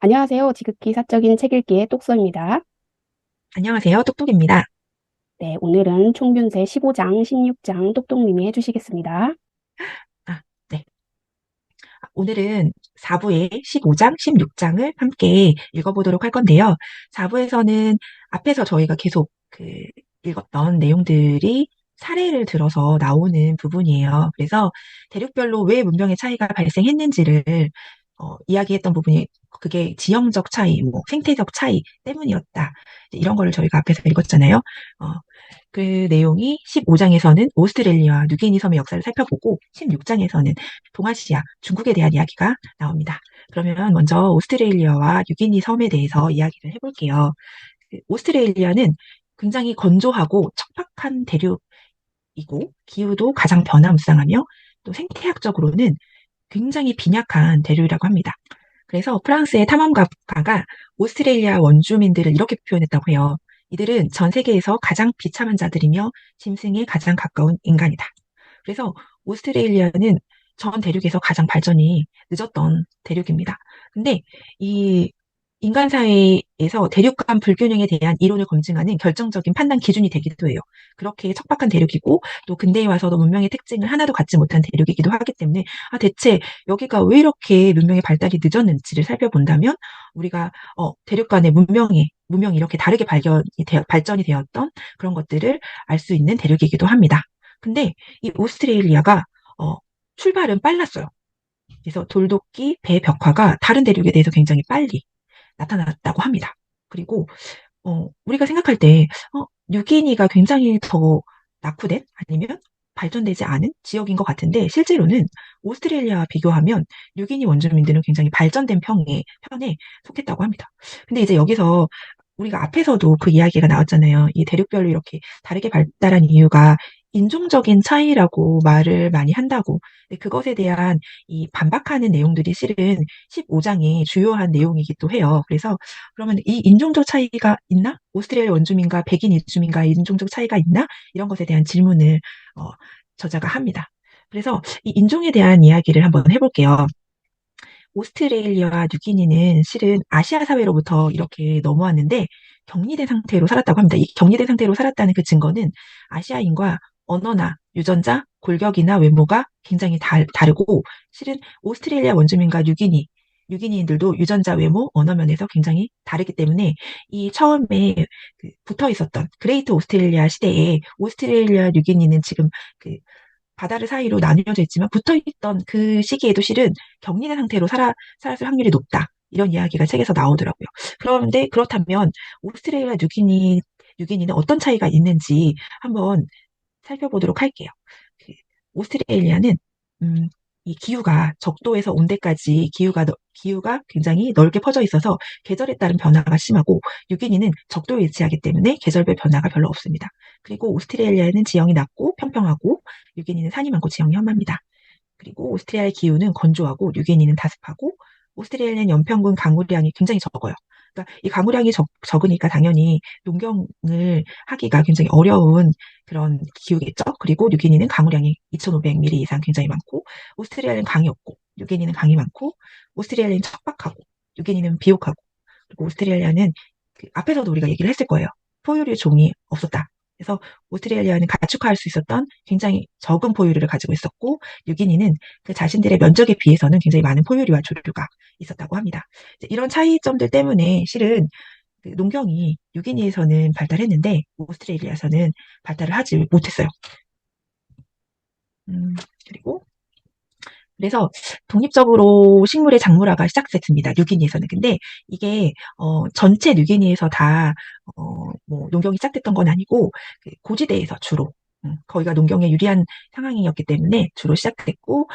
안녕하세요. 지극히 사적인 책 읽기의 똑서입니다. 안녕하세요. 똑똑입니다. 네, 오늘은 총균세 15장, 16장 똑똑님이 해주시겠습니다. 아, 네. 오늘은 4부의 15장, 16장을 함께 읽어보도록 할 건데요. 4부에서는 앞에서 저희가 계속 읽었던 내용들이 사례를 들어서 나오는 부분이에요. 그래서 대륙별로 왜 문명의 차이가 발생했는지를 이야기했던 부분이 그게 지형적 차이, 뭐 생태적 차이 때문이었다. 이런 거를 저희가 앞에서 읽었잖아요. 어, 그 내용이 15장에서는 오스트레일리아와 뉴기니 섬의 역사를 살펴보고 16장에서는 동아시아, 중국에 대한 이야기가 나옵니다. 그러면 먼저 오스트레일리아와 뉴기니 섬에 대해서 이야기를 해볼게요. 오스트레일리아는 굉장히 건조하고 척박한 대륙이고 기후도 가장 변화무쌍하며 또 생태학적으로는 굉장히 빈약한 대륙이라고 합니다. 그래서 프랑스의 탐험가가 오스트레일리아 원주민들을 이렇게 표현했다고 해요. 이들은 전 세계에서 가장 비참한 자들이며 짐승에 가장 가까운 인간이다. 그래서 오스트레일리아는 전 대륙에서 가장 발전이 늦었던 대륙입니다. 근데 이 인간 사회에서 대륙 간 불균형에 대한 이론을 검증하는 결정적인 판단 기준이 되기도 해요. 그렇게 척박한 대륙이고 또 근대에 와서도 문명의 특징을 하나도 갖지 못한 대륙이기도 하기 때문에 대체 여기가 왜 이렇게 문명의 발달이 늦었는지를 살펴본다면 우리가 대륙 간의 문명이 이렇게 다르게 발전이 되었던 그런 것들을 알 수 있는 대륙이기도 합니다. 근데 이 오스트레일리아가 어, 출발은 빨랐어요. 그래서 돌도끼, 배 벽화가 다른 대륙에 대해서 굉장히 빨리 나타났다고 합니다. 그리고 우리가 생각할 때 뉴기니가 굉장히 더 낙후된 아니면 발전되지 않은 지역인 것 같은데 실제로는 오스트레일리아와 비교하면 뉴기니 원주민들은 굉장히 발전된 편에 속했다고 합니다. 근데 이제 여기서 우리가 앞에서도 그 이야기가 나왔잖아요. 이 대륙별로 이렇게 다르게 발달한 이유가 인종적인 차이라고 말을 많이 한다고. 근데 그것에 대한 이 반박하는 내용들이 실은 15장의 주요한 내용이기도 해요. 그래서 그러면 이 인종적 차이가 있나? 오스트레일리아 원주민과 백인 이주민과의 인종적 차이가 있나? 이런 것에 대한 질문을 어, 저자가 합니다. 그래서 이 인종에 대한 이야기를 한번 해볼게요. 오스트레일리아와 뉴기니는 실은 아시아 사회로부터 이렇게 넘어왔는데 격리된 상태로 살았다고 합니다. 이 격리된 상태로 살았다는 그 증거는 아시아인과 언어나 유전자, 골격이나 외모가 굉장히 다르고 실은 오스트레일리아 원주민과 뉴기니인들도 유전자, 외모, 언어 면에서 굉장히 다르기 때문에 이 처음에 붙어 있었던 그레이트 오스트레일리아 시대에 오스트레일리아 뉴기니는 지금 그 바다를 사이로 나뉘어져 있지만 붙어 있던 그 시기에도 실은 격리된 상태로 살았을 확률이 높다. 이런 이야기가 책에서 나오더라고요. 그런데 그렇다면 오스트레일리아 뉴기니는 어떤 차이가 있는지 한번 살펴보도록 할게요. 그 오스트레일리아는 음, 이 기후가 적도에서 온대까지 기후가 굉장히 넓게 퍼져 있어서 계절에 따른 변화가 심하고 뉴기니는 적도에 위치하기 때문에 계절별 변화가 별로 없습니다. 그리고 오스트레일리아는 지형이 낮고 평평하고 뉴기니는 산이 많고 지형이 험합니다. 그리고 오스트리아의 기후는 건조하고 뉴기니는 다습하고 오스트리아는 연평균 강우량이 굉장히 적어요. 그러니까 이 강우량이 적으니까 당연히 농경을 하기가 굉장히 어려운 그런 기후겠죠. 그리고 뉴기니는 강우량이 2,500mm 이상 굉장히 많고 오스트리아는 강이 없고 뉴기니는 강이 많고 오스트리아는 척박하고 뉴기니는 비옥하고 그리고 오스트레일리아는 앞에서도 우리가 얘기를 했을 거예요. 포유류 종이 없었다. 그래서 오스트레일리아는 가축화할 수 있었던 굉장히 적은 포유류를 가지고 있었고 뉴기니는 그 자신들의 면적에 비해서는 굉장히 많은 포유류와 조류가 있었다고 합니다. 이런 차이점들 때문에 실은 그 농경이 뉴기니에서는 발달했는데 오스트레일리아에서는 발달을 하지 못했어요. 그리고 그래서 독립적으로 식물의 작물화가 시작됐습니다. 뉴기니에서는. 근데 이게 전체 뉴기니에서 다 뭐 농경이 시작됐던 건 아니고 그 고지대에서 주로 거기가 농경에 유리한 상황이었기 때문에 주로 시작됐고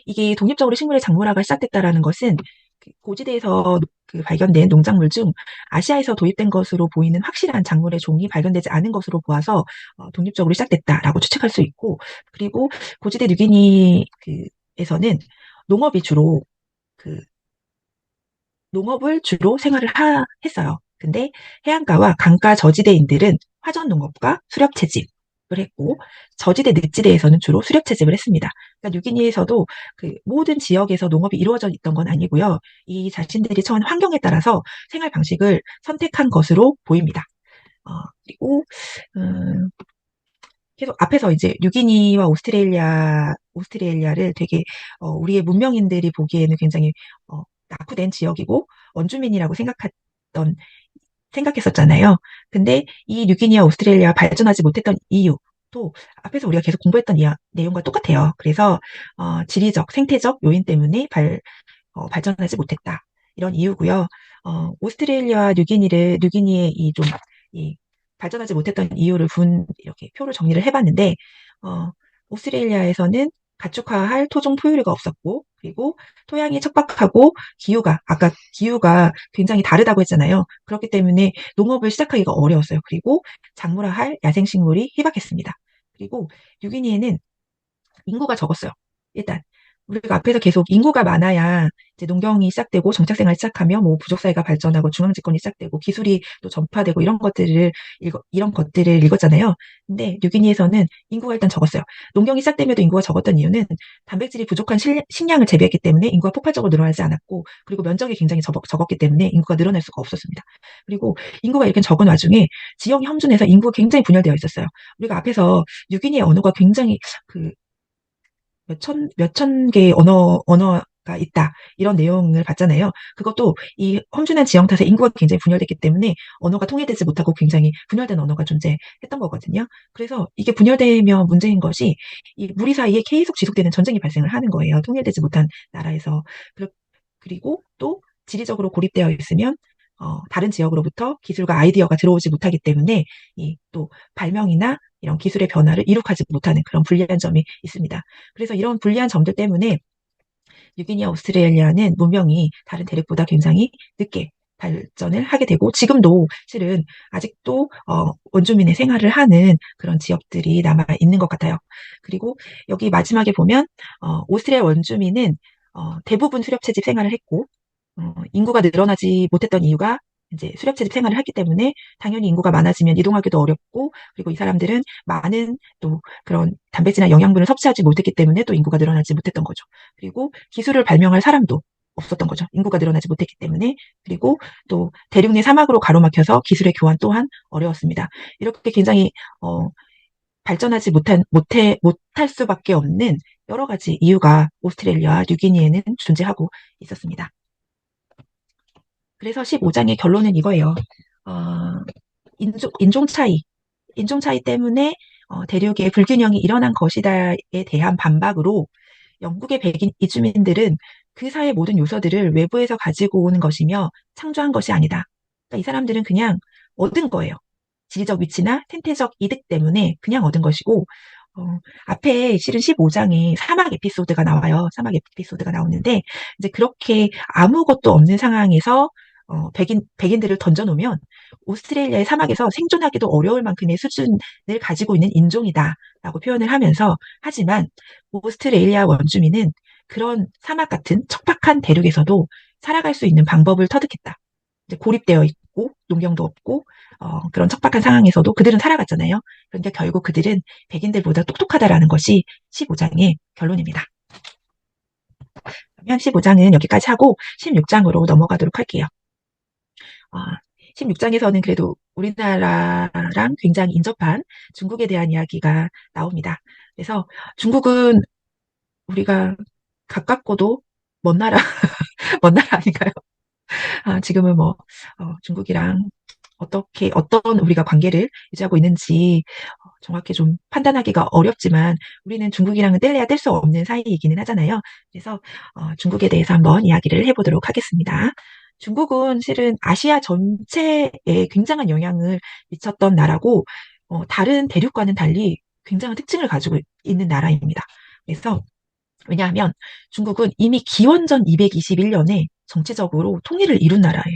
이게 독립적으로 식물의 작물화가 시작됐다라는 것은 그 고지대에서 그 발견된 농작물 중 아시아에서 도입된 것으로 보이는 확실한 작물의 종이 발견되지 않은 것으로 보아서 독립적으로 시작됐다라고 추측할 수 있고 그리고 고지대 뉴기니 에서는 농업이 주로 그 농업을 주로 했어요. 근데 해안가와 강가 저지대인들은 화전 농업과 수렵 채집을 했고, 저지대 늪지대에서는 주로 수렵 채집을 했습니다. 그러니까 뉴기니에서도 그 모든 지역에서 농업이 이루어져 있던 건 아니고요. 이 자신들이 처한 환경에 따라서 생활 방식을 선택한 것으로 보입니다. 그리고 음, 계속 앞에서 이제 뉴기니와 오스트레일리아를 되게 우리의 문명인들이 보기에는 굉장히 낙후된 지역이고 원주민이라고 생각했었잖아요. 근데 이 뉴기니아 오스트레일리아 발전하지 못했던 이유도 앞에서 우리가 계속 공부했던 내용과 똑같아요. 그래서 지리적, 생태적 요인 때문에 발전하지 못했다. 이런 이유고요. 오스트레일리아와 뉴기니의 이 발전하지 못했던 이유를 이렇게 표로 정리를 해봤는데, 어, 오스트레일리아에서는 가축화할 토종 포유류가 없었고, 그리고 토양이 척박하고, 아까 기후가 굉장히 다르다고 했잖아요. 그렇기 때문에 농업을 시작하기가 어려웠어요. 그리고 작물화할 야생식물이 희박했습니다. 그리고 뉴기니에는 인구가 적었어요. 일단 우리가 앞에서 계속 인구가 많아야 이제 농경이 시작되고 정착생활이 시작하며 뭐 부족사회가 발전하고 중앙집권이 시작되고 기술이 또 전파되고 이런 것들을 읽었잖아요. 근데 뉴기니에서는 인구가 일단 적었어요. 농경이 시작되면도 인구가 적었던 이유는 단백질이 부족한 식량을 재배했기 때문에 인구가 폭발적으로 늘어나지 않았고, 그리고 면적이 굉장히 적었기 때문에 인구가 늘어날 수가 없었습니다. 그리고 인구가 이렇게 적은 와중에 지형이 험준해서 인구가 굉장히 분열되어 있었어요. 우리가 앞에서 뉴기니의 언어가 굉장히 그 몇 천 개의 언어가 있다. 이런 내용을 봤잖아요. 그것도 이 험준한 지형 탓에 인구가 굉장히 분열됐기 때문에 언어가 통일되지 못하고 굉장히 분열된 언어가 존재했던 거거든요. 그래서 이게 분열되면 문제인 것이 이 무리 사이에 계속 지속되는 전쟁이 발생을 하는 거예요. 통일되지 못한 나라에서. 그리고 또 지리적으로 고립되어 있으면 다른 지역으로부터 기술과 아이디어가 들어오지 못하기 때문에 이 또 발명이나 이런 기술의 변화를 이룩하지 못하는 그런 불리한 점이 있습니다. 그래서 이런 불리한 점들 때문에 뉴기니아 오스트레일리아는 문명이 다른 대륙보다 굉장히 늦게 발전을 하게 되고, 지금도 실은 아직도 원주민의 생활을 하는 그런 지역들이 남아 있는 것 같아요. 그리고 여기 마지막에 보면 오스트레일리아 원주민은 대부분 수렵 채집 생활을 했고, 인구가 늘어나지 못했던 이유가 이제 수렵 채집 생활을 했기 때문에 당연히 인구가 많아지면 이동하기도 어렵고, 그리고 이 사람들은 많은 또 그런 단백질이나 영양분을 섭취하지 못했기 때문에 또 인구가 늘어나지 못했던 거죠. 그리고 기술을 발명할 사람도 없었던 거죠. 인구가 늘어나지 못했기 때문에. 그리고 또 대륙 내 사막으로 가로막혀서 기술의 교환 또한 어려웠습니다. 이렇게 굉장히 발전하지 못할 수밖에 없는 여러 가지 이유가 오스트레일리아와 뉴기니에는 존재하고 있었습니다. 그래서 15장의 결론은 이거예요. 어, 인종 차이, 인종 차이 때문에 대륙의 불균형이 일어난 것이다에 대한 반박으로 영국의 백인 이주민들은 그 사회의 모든 요소들을 외부에서 가지고 오는 것이며 창조한 것이 아니다. 그러니까 이 사람들은 그냥 얻은 거예요. 지리적 위치나 생태적 이득 때문에 그냥 얻은 것이고, 앞에 실은 15장에 사막 에피소드가 나와요. 사막 에피소드가 나오는데, 이제 그렇게 아무것도 없는 상황에서 백인들을 던져놓으면 오스트레일리아의 사막에서 생존하기도 어려울 만큼의 수준을 가지고 있는 인종이다라고 표현을 하면서, 하지만 오스트레일리아 원주민은 그런 사막 같은 척박한 대륙에서도 살아갈 수 있는 방법을 터득했다. 이제 고립되어 있고 농경도 없고 그런 척박한 상황에서도 그들은 살아갔잖아요. 그러니까 결국 그들은 백인들보다 똑똑하다라는 것이 15장의 결론입니다. 그러면 15장은 여기까지 하고 16장으로 넘어가도록 할게요. 16장에서는 그래도 우리나라랑 굉장히 인접한 중국에 대한 이야기가 나옵니다. 그래서 중국은 우리가 가깝고도 먼 나라, 먼 나라 아닌가요? 지금은 뭐, 중국이랑 어떤 우리가 관계를 유지하고 있는지 정확히 좀 판단하기가 어렵지만, 우리는 중국이랑은 뗄래야 뗄 수 없는 사이이기는 하잖아요. 그래서 중국에 대해서 한번 이야기를 해보도록 하겠습니다. 중국은 실은 아시아 전체에 굉장한 영향을 미쳤던 나라고, 다른 대륙과는 달리 굉장한 특징을 가지고 있는 나라입니다. 그래서 왜냐하면 중국은 이미 기원전 221년에 정치적으로 통일을 이룬 나라예요.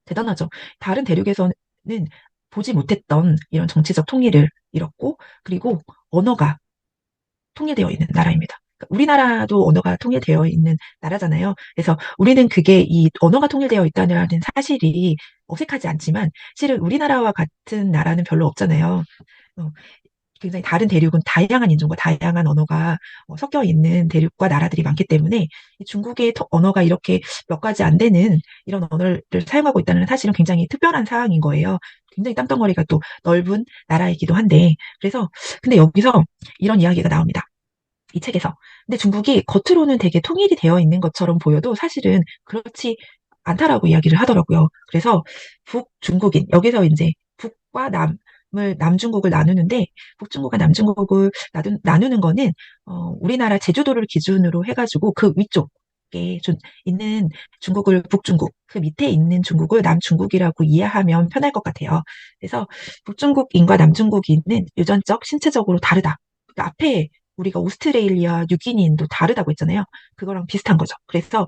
대단하죠. 다른 대륙에서는 보지 못했던 이런 정치적 통일을 이뤘고, 그리고 언어가 통일되어 있는 나라입니다. 그러니까 우리나라도 언어가 통일되어 있는 나라잖아요. 그래서 우리는 그게 이 언어가 통일되어 있다는 사실이 어색하지 않지만, 실은 우리나라와 같은 나라는 별로 없잖아요. 어, 굉장히 다른 대륙은 다양한 인종과 다양한 언어가 섞여 있는 대륙과 나라들이 많기 때문에 이 중국의 언어가 이렇게 몇 가지 안 되는 이런 언어를 사용하고 있다는 사실은 굉장히 특별한 사항인 거예요. 굉장히 땅덩어리가 또 넓은 나라이기도 한데, 그래서, 근데 여기서 이런 이야기가 나옵니다. 이 책에서. 근데 중국이 겉으로는 되게 통일이 되어 있는 것처럼 보여도 사실은 그렇지 않다라고 이야기를 하더라고요. 그래서 북중국인, 여기서 이제 북과 남중국을 나누는데, 북중국과 남중국을 나누는 거는, 우리나라 제주도를 기준으로 해가지고 그 위쪽에 있는 중국을 북중국, 그 밑에 있는 중국을 남중국이라고 이해하면 편할 것 같아요. 그래서 북중국인과 남중국인은 유전적, 신체적으로 다르다. 그 앞에 우리가 오스트레일리아, 뉴기니인도 다르다고 했잖아요. 그거랑 비슷한 거죠. 그래서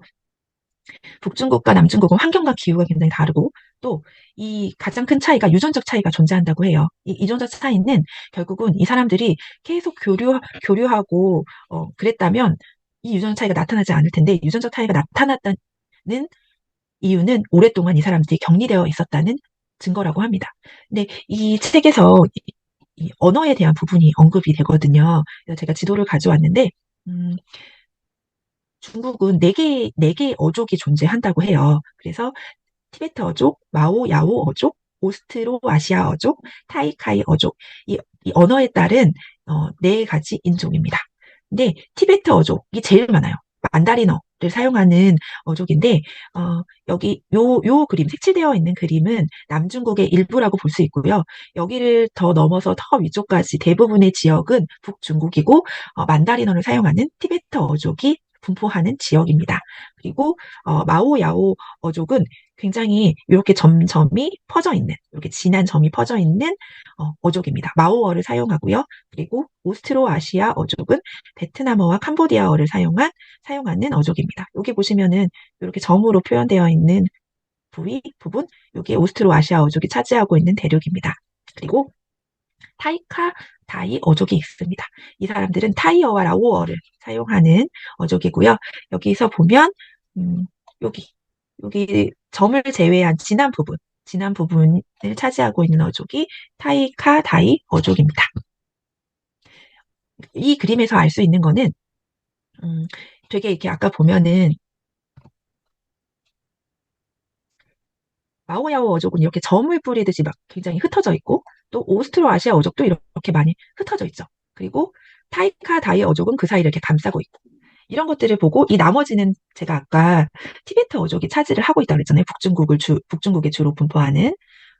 북중국과 남중국은 환경과 기후가 굉장히 다르고 또 이 가장 큰 차이가 유전적 차이가 존재한다고 해요. 이 유전적 차이는 결국은 이 사람들이 계속 교류하고 그랬다면 이 유전적 차이가 나타나지 않을 텐데 유전적 차이가 나타났다는 이유는 오랫동안 이 사람들이 격리되어 있었다는 증거라고 합니다. 근데 이 책에서 이 언어에 대한 부분이 언급이 되거든요. 그래서 제가 지도를 가져왔는데, 음, 중국은 네 개 어족이 존재한다고 해요. 그래서 티베트 어족, 마오, 야오 어족, 오스트로 아시아 어족, 타이카이 어족. 이 언어에 따른 네 가지 인종입니다. 근데 티베트 어족이 제일 많아요. 만다린어를 사용하는 어족인데 여기 요 그림 색칠되어 있는 그림은 남중국의 일부라고 볼 수 있고요. 여기를 더 넘어서 더 위쪽까지 대부분의 지역은 북중국이고 만다린어를 사용하는 티베트 어족이 분포하는 지역입니다. 그리고 마오야오 어족은 굉장히 이렇게 점점이 퍼져 있는, 이렇게 진한 점이 퍼져 있는 어족입니다. 마오어를 사용하고요. 그리고 오스트로아시아 어족은 베트남어와 캄보디아어를 사용하는 어족입니다. 여기 보시면은 이렇게 점으로 표현되어 있는 부분, 여기 오스트로아시아 어족이 차지하고 있는 대륙입니다. 그리고 타이카, 다이 어족이 있습니다. 이 사람들은 타이어와 라오어를 사용하는 어족이고요. 여기서 보면 음, 여기 여기 점을 제외한 진한 부분을 차지하고 있는 어족이 타이카, 다이 어족입니다. 이 그림에서 알 수 있는 거는 되게 이렇게 아까 보면은 마오야오 어족은 이렇게 점을 뿌리듯이 막 굉장히 흩어져 있고 또 오스트로아시아 어족도 이렇게 많이 흩어져 있죠. 그리고 타이카 다이 어족은 그 사이를 이렇게 감싸고 있고 이런 것들을 보고 이 나머지는 제가 아까 티베트 어족이 차지를 하고 있다고 그랬잖아요. 북중국에 주로 분포하는.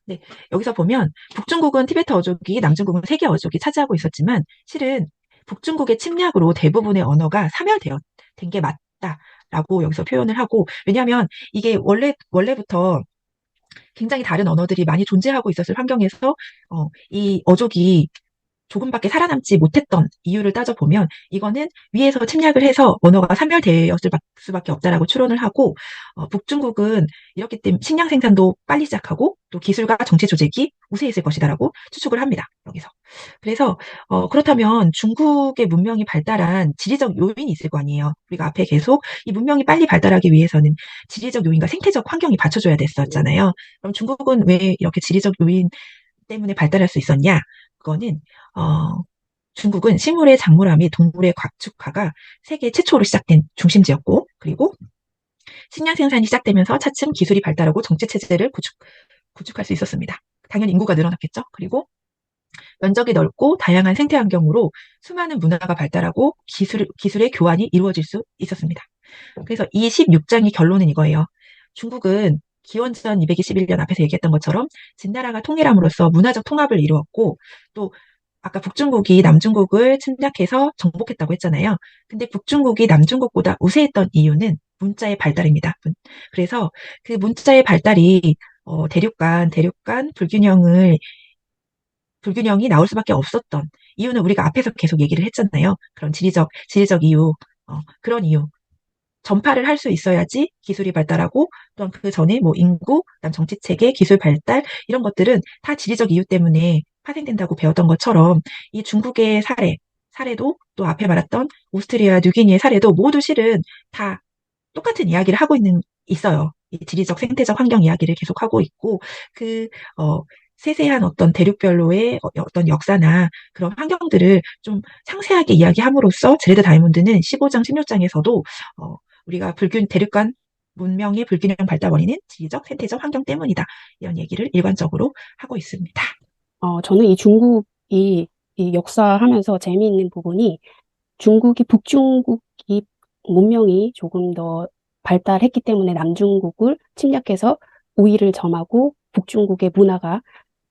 네, 여기서 보면 북중국은 티베트 어족이 남중국은 세계 어족이 차지하고 있었지만 실은 북중국의 침략으로 대부분의 언어가 사멸되어 된 게 맞다라고 여기서 표현을 하고 왜냐하면 이게 원래부터 굉장히 다른 언어들이 많이 존재하고 있었을 환경에서 이 어족이 조금밖에 살아남지 못했던 이유를 따져보면 이거는 위에서 침략을 해서 언어가 사멸되었을 수밖에 없다라고 추론을 하고 북중국은 이렇기 때문에 식량 생산도 빨리 시작하고 또 기술과 정치 조직이 우세했을 것이다라고 추측을 합니다. 여기서. 그래서 그렇다면 중국의 문명이 발달한 지리적 요인이 있을 거 아니에요. 우리가 앞에 계속 이 문명이 빨리 발달하기 위해서는 지리적 요인과 생태적 환경이 받쳐줘야 됐었잖아요. 그럼 중국은 왜 이렇게 지리적 요인 때문에 발달할 수 있었냐? 그거는 어, 중국은 식물의 작물화 및 동물의 과축화가 세계 최초로 시작된 중심지였고, 그리고 식량 생산이 시작되면서 차츰 기술이 발달하고 정치 체제를 구축할 수 있었습니다. 당연히 인구가 늘어났겠죠. 그리고 면적이 넓고 다양한 생태 환경으로 수많은 문화가 발달하고 기술의 교환이 이루어질 수 있었습니다. 그래서 이 16장의 결론은 이거예요. 중국은 기원전 221년 앞에서 얘기했던 것처럼 진나라가 통일함으로써 문화적 통합을 이루었고 또 아까 북중국이 남중국을 침략해서 정복했다고 했잖아요. 근데 북중국이 남중국보다 우세했던 이유는 문자의 발달입니다. 그래서 그 문자의 발달이 대륙간 불균형이 나올 수밖에 없었던 이유는 우리가 앞에서 계속 얘기를 했잖아요. 그런 지리적 이유, 그런 이유. 전파를 할 수 있어야지 기술이 발달하고 또한 그 전에 뭐 인구, 그다음 정치 체계, 기술 발달 이런 것들은 다 지리적 이유 때문에 파생된다고 배웠던 것처럼 이 중국의 사례도 또 앞에 말했던 오스트리아, 뉴기니의 사례도 모두 실은 다 똑같은 이야기를 하고 있어요. 이 지리적 생태적 환경 이야기를 계속하고 있고 그 어, 세세한 어떤 대륙별로의 어떤 역사나 그런 환경들을 좀 상세하게 이야기함으로써 제레드 다이몬드는 15장, 16장에서도 우리가 대륙 간 문명의 불균형 발달 원인은 지리적, 생태적 환경 때문이다. 이런 얘기를 일관적으로 하고 있습니다. 저는 이 중국이 이 역사하면서 재미있는 부분이 북중국이 문명이 조금 더 발달했기 때문에 남중국을 침략해서 우위를 점하고 북중국의 문화가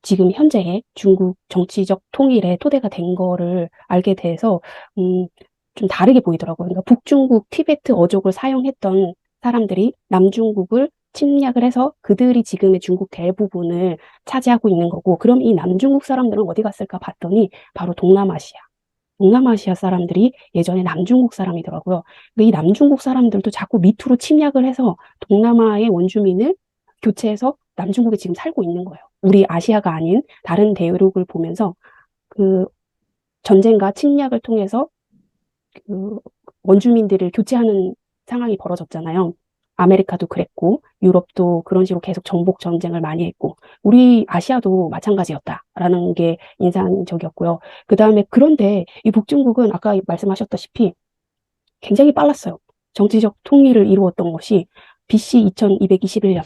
지금 현재의 중국 정치적 통일의 토대가 된 거를 알게 돼서 음, 좀 다르게 보이더라고요. 그러니까 북중국 티베트 어족을 사용했던 사람들이 남중국을 침략을 해서 그들이 지금의 중국 대부분을 차지하고 있는 거고, 그럼 이 남중국 사람들은 어디 갔을까 봤더니 바로 동남아시아. 동남아시아 사람들이 예전에 남중국 사람이더라고요. 근데 이 남중국 사람들도 자꾸 밑으로 침략을 해서 동남아의 원주민을 교체해서 남중국에 지금 살고 있는 거예요. 우리 아시아가 아닌 다른 대륙을 보면서 그 전쟁과 침략을 통해서 그 원주민들을 교체하는 상황이 벌어졌잖아요. 아메리카도 그랬고, 유럽도 그런 식으로 계속 정복 전쟁을 많이 했고, 우리 아시아도 마찬가지였다라는 게 인상적이었고요. 그 다음에 그런데 이 북중국은 아까 말씀하셨다시피 굉장히 빨랐어요. 정치적 통일을 이루었던 것이 BC 2221년.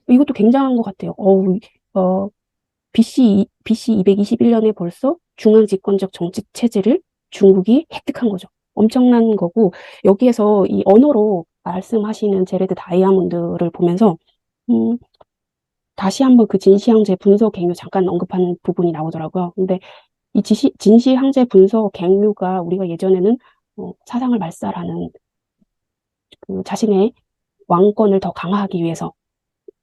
이것도 굉장한 것 같아요. BC 221년에 벌써 중앙 집권적 정치 체제를 중국이 획득한 거죠. 엄청난 거고, 여기에서 이 언어로 말씀하시는 제레드 다이아몬드를 보면서, 음, 다시 한번 그 진시황제 분서 갱류 잠깐 언급한 부분이 나오더라고요. 근데 이 진시황제 분서 갱류가 우리가 예전에는 사상을 말살하는 그 자신의 왕권을 더 강화하기 위해서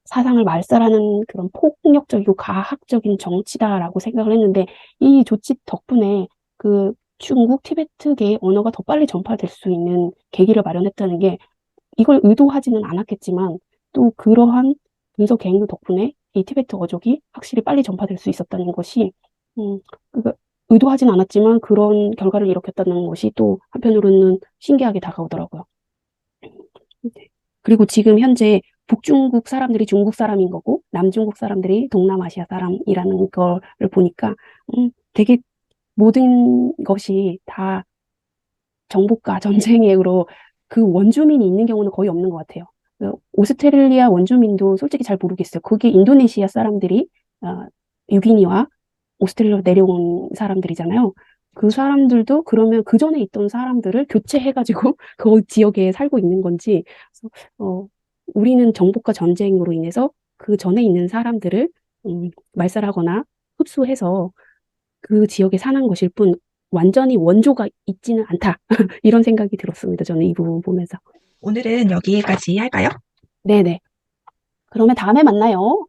사상을 말살하는 그런 폭력적이고 가학적인 정치다라고 생각을 했는데 이 조치 덕분에 그 중국 티베트계의 언어가 더 빨리 전파될 수 있는 계기를 마련했다는 게 이걸 의도하지는 않았겠지만 또 그러한 분석 갱류 덕분에 이 티베트 어족이 확실히 빨리 전파될 수 있었다는 것이 그러니까 의도하진 않았지만 그런 결과를 일으켰다는 것이 또 한편으로는 신기하게 다가오더라고요. 네. 그리고 지금 현재 북중국 사람들이 중국 사람인 거고 남중국 사람들이 동남아시아 사람이라는 거를 보니까 되게 모든 것이 다 정복과 전쟁으로 그 원주민이 있는 경우는 거의 없는 것 같아요. 오스트레일리아 원주민도 솔직히 잘 모르겠어요. 거기 인도네시아 사람들이 유기니와 오스트레일리아로 내려온 사람들이잖아요. 그 사람들도 그러면 그 전에 있던 사람들을 교체해가지고 그 지역에 살고 있는 건지, 그래서, 우리는 정복과 전쟁으로 인해서 그 전에 있는 사람들을 말살하거나 흡수해서 그 지역에 사는 것일 뿐 완전히 원조가 있지는 않다. 이런 생각이 들었습니다. 저는 이 부분 보면서. 오늘은 여기까지 할까요? 네네. 그러면 다음에 만나요.